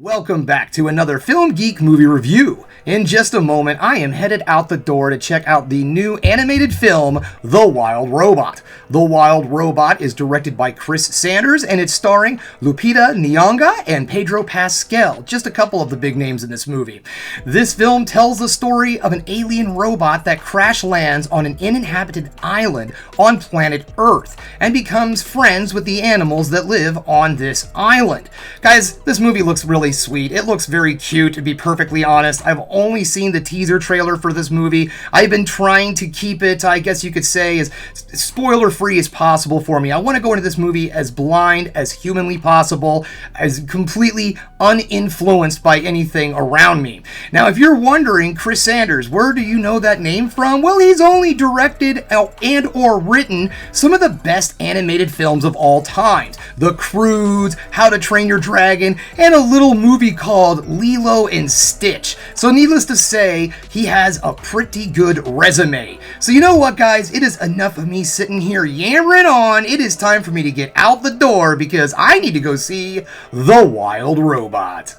Welcome back to another Film Geek movie review. In just a moment, I am headed out the door to check out the new animated film, The Wild Robot. The Wild Robot is directed by Chris Sanders, and it's starring Lupita Nyong'o and Pedro Pascal, just a couple of the big names in this movie. This film tells the story of an alien robot that crash lands on an uninhabited island on planet Earth, and becomes friends with the animals that live on this island. Guys, this movie looks really sweet. It looks very cute, to be perfectly honest. I've only seen the teaser trailer for this movie. I've been trying to keep it, I guess you could say, as spoiler-free as possible for me. I want to go into this movie as blind as humanly possible, as completely uninfluenced by anything around me. Now, if you're wondering, Chris Sanders, where do you know that name from? Well, he's only directed and or written some of the best animated films of all time. The Croods, How to Train Your Dragon, and a little movie called Lilo and Stitch. So needless to say, he has a pretty good resume. So you know what, guys? It is enough of me sitting here yammering on. It is time for me to get out the door because I need to go see The Wild Robot.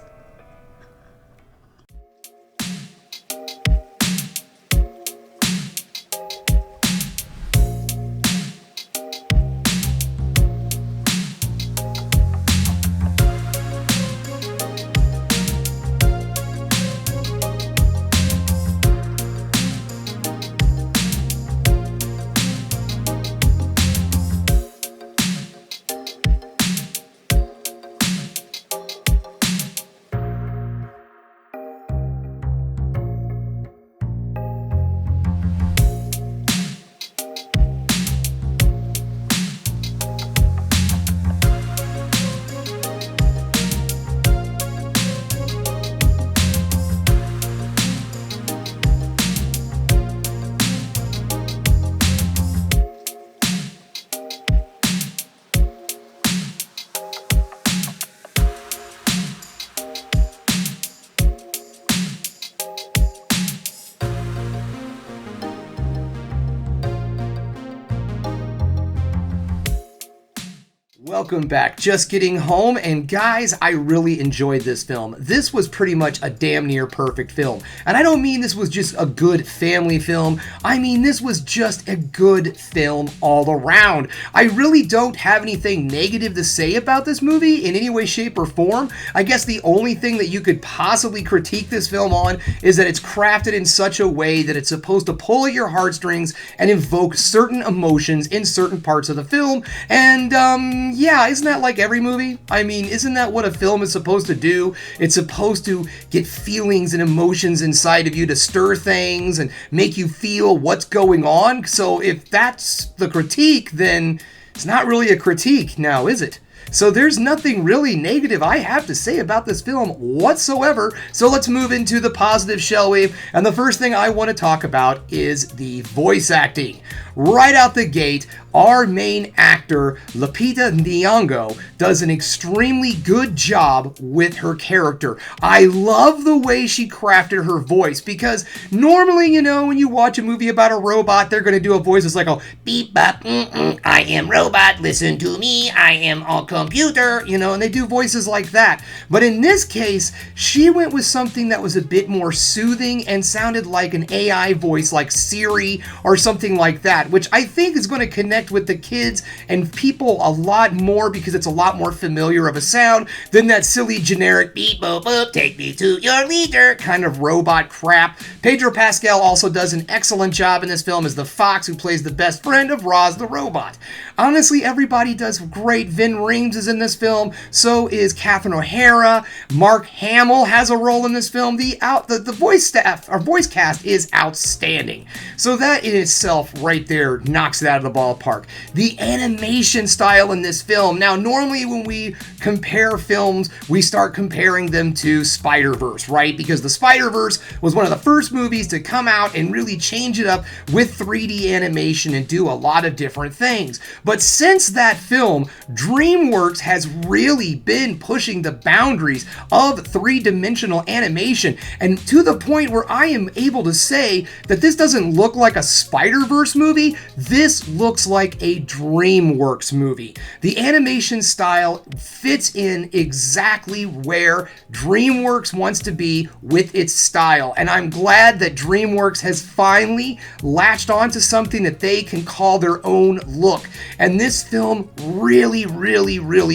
Welcome back. Just getting home, and guys, I really enjoyed this film. This was pretty much a damn near perfect film. And I don't mean this was just a good family film. I mean this was just a good film all around. I really don't have anything negative to say about this movie in any way, shape, or form. I guess the only thing that you could possibly critique this film on is that it's crafted in such a way that it's supposed to pull at your heartstrings and evoke certain emotions in certain parts of the film. And, yeah, isn't that like every movie? I mean, isn't that what a film is supposed to do? It's supposed to get feelings and emotions inside of you to stir things and make you feel what's going on. So if that's the critique, then it's not really a critique now, is it? So there's nothing really negative I have to say about this film whatsoever. So let's move into the positive, shall we? And the first thing I want to talk about is the voice acting. Right out the gate, our main actor, Lupita Nyong'o, does an extremely good job with her character. I love the way she crafted her voice, because normally, you know, when you watch a movie about a robot, they're going to do a voice that's like, oh, beep, bop, I am robot, listen to me, I am a computer, you know, and they do voices like that. But in this case, she went with something that was a bit more soothing and sounded like an AI voice like Siri or something like that, which I think is going to connect with the kids and people a lot more because it's a lot more familiar of a sound than that silly generic beep boop boop, take me to your leader kind of robot crap. Pedro Pascal also does an excellent job in this film as the fox who plays the best friend of Roz the robot. Honestly, everybody does great. Vin Rhames is in this film, so is Catherine O'Hara. Mark Hamill has a role in this film. The voice staff, or voice cast, is outstanding. So that in itself right there knocks it out of the ballpark. The animation style in this film. Now, normally when we compare films, we start comparing them to Spider-Verse, right? Because the Spider-Verse was one of the first movies to come out and really change it up with 3D animation and do a lot of different things. But since that film, DreamWorks DreamWorks has really been pushing the boundaries of three-dimensional animation, and to the point where I am able to say that this doesn't look like a Spider-Verse movie, this looks like a DreamWorks movie. The animation style fits in exactly where DreamWorks wants to be with its style, and I'm glad that DreamWorks has finally latched onto something that they can call their own look, and this film really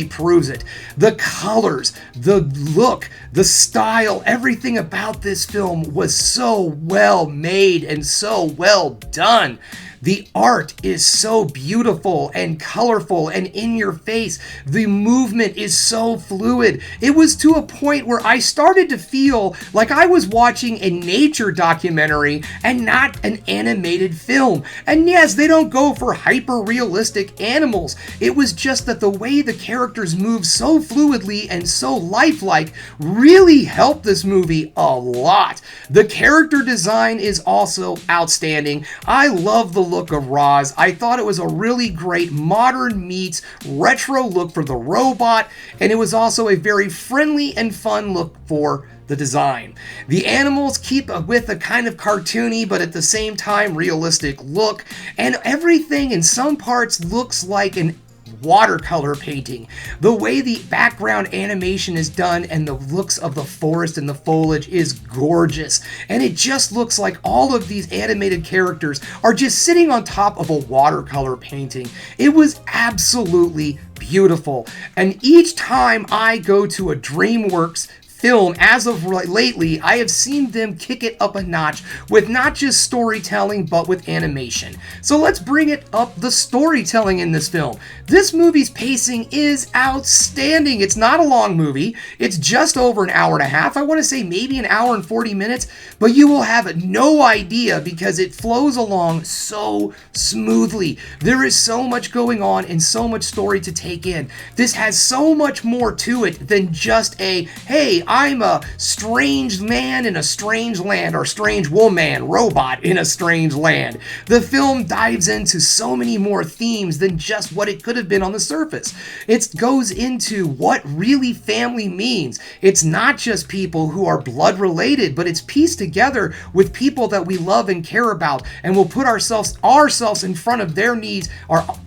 proves it. The colors, the look, the style, everything about this film was so well made and so well done. The art is so beautiful and colorful and in your face. The movement is so fluid. It was to a point where I started to feel like I was watching a nature documentary and not an animated film. And yes, they don't go for hyper-realistic animals. It was just that the way the characters move so fluidly and so lifelike really helped this movie a lot. The character design is also outstanding. I love the look of Roz. I thought it was a really great modern meets retro look for the robot, and it was also a very friendly and fun look for the design. The animals keep with a kind of cartoony but at the same time realistic look, and everything in some parts looks like an watercolor painting. The way the background animation is done and the looks of the forest and the foliage is gorgeous, and it just looks like all of these animated characters are just sitting on top of a watercolor painting. It was absolutely beautiful, and each time I go to a DreamWorks film, as of lately, I have seen them kick it up a notch with not just storytelling, but with animation. So let's bring it up the storytelling in this film. This movie's pacing is outstanding. It's not a long movie. It's just over an hour and a half. I want to say maybe an hour and 40 minutes, but you will have no idea because it flows along so smoothly. There is so much going on and so much story to take in. This has so much more to it than just a, hey, I'm a strange man in a strange land, or strange woman, robot in a strange land. The film dives into so many more themes than just what it could have been on the surface. It goes into what really family means. It's not just people who are blood related, but it's pieced together with people that we love and care about, and we'll put ourselves in front of their needs,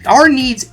our needs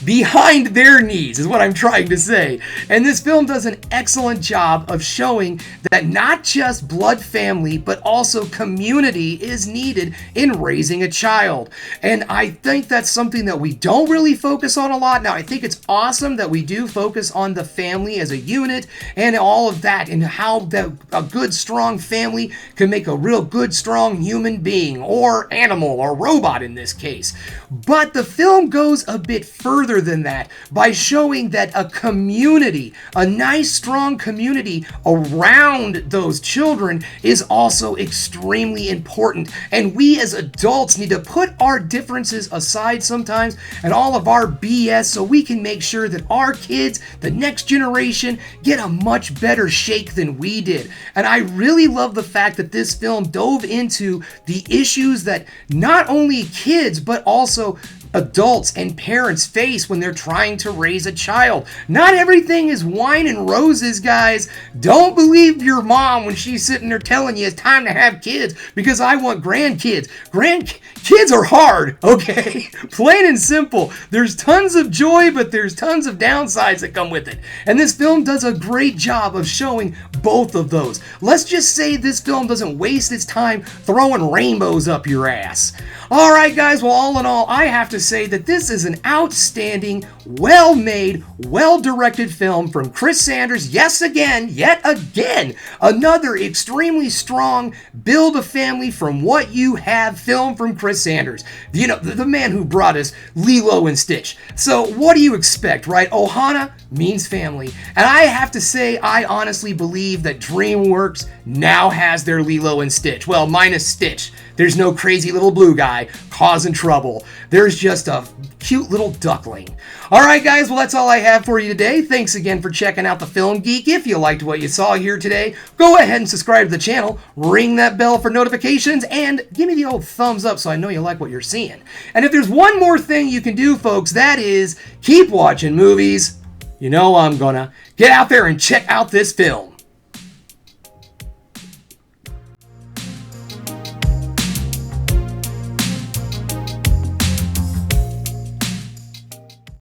behind their needs is what I'm trying to say. And this film does an excellent job of showing that not just blood family, but also community is needed in raising a child. And I think that's something that we don't really focus on a lot. Now, I think it's awesome that we do focus on the family as a unit and all of that, and how a good, strong family can make a real good, strong human being, or animal, or robot in this case. But the film goes a bit further than that by showing that a community, a nice strong community around those children, is also extremely important, and we as adults need to put our differences aside sometimes and all of our BS so we can make sure that our kids, the next generation, get a much better shake than we did. And I really love the fact that this film dove into the issues that not only kids but also adults and parents face when they're trying to raise a child. Not everything is wine and roses, guys. Don't believe your mom when she's sitting there telling you it's time to have kids because I want grandkids. Grandkids are hard, okay? Plain and simple. There's tons of joy, but there's tons of downsides that come with it. And this film does a great job of showing both of those. Let's just say this film doesn't waste its time throwing rainbows up your ass. All right, guys, well, all in all, I have to say that this is an outstanding, well-made, well-directed film from Chris Sanders. Yet again, another extremely strong build a family from what you have film from Chris Sanders. You know, the man who brought us Lilo and Stitch. So what do you expect, right? Ohana means family. And I have to say, I honestly believe that DreamWorks now has their Lilo and Stitch. Well, minus Stitch. There's no crazy little blue guy causing trouble. There's just a cute little duckling. All right, guys, well, that's all I have for you today. Thanks again for checking out the Film Geek. If you liked what you saw here today, go ahead and subscribe to the channel, ring that bell for notifications, and give me the old thumbs up so I know you like what you're seeing. And if there's one more thing you can do, folks, that is keep watching movies You know I'm gonna get out there and check out this film.